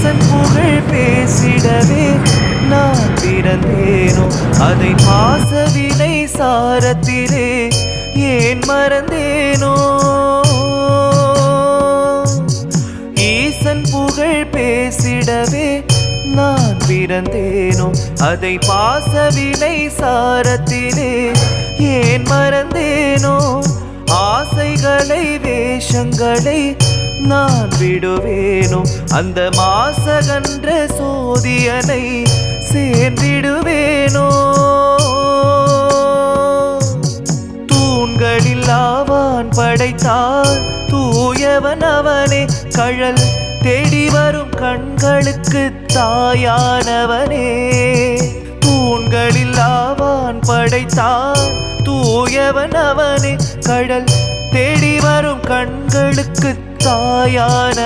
ஈசன் புகழ் பேசிடவே நான் பிறந்தேனோ அதை பாசவினை சாரத்திலே ஏன் மறந்தேனோ ஈசன் புகழ் பேசிடவே நான் பிறந்தேனோ அதை பாசவினை சாரத்திலே ஏன் மறந்தேனோ ஆசைகளை வேஷங்களை நான் விடுவேனோ அந்த மாசகன்ற சோதியனை சேர்ந்திடுவேனோ தூண்களில் ஆவான் படைத்தார் தூயவன் அவனே கழல் தேடி வரும் கண்களுக்கு தாயானவனே தூண்களில் ஆவான் படைத்தார் தூயவன் அவனே கடல் தேடி வரும் கண்களுக்கு தாயான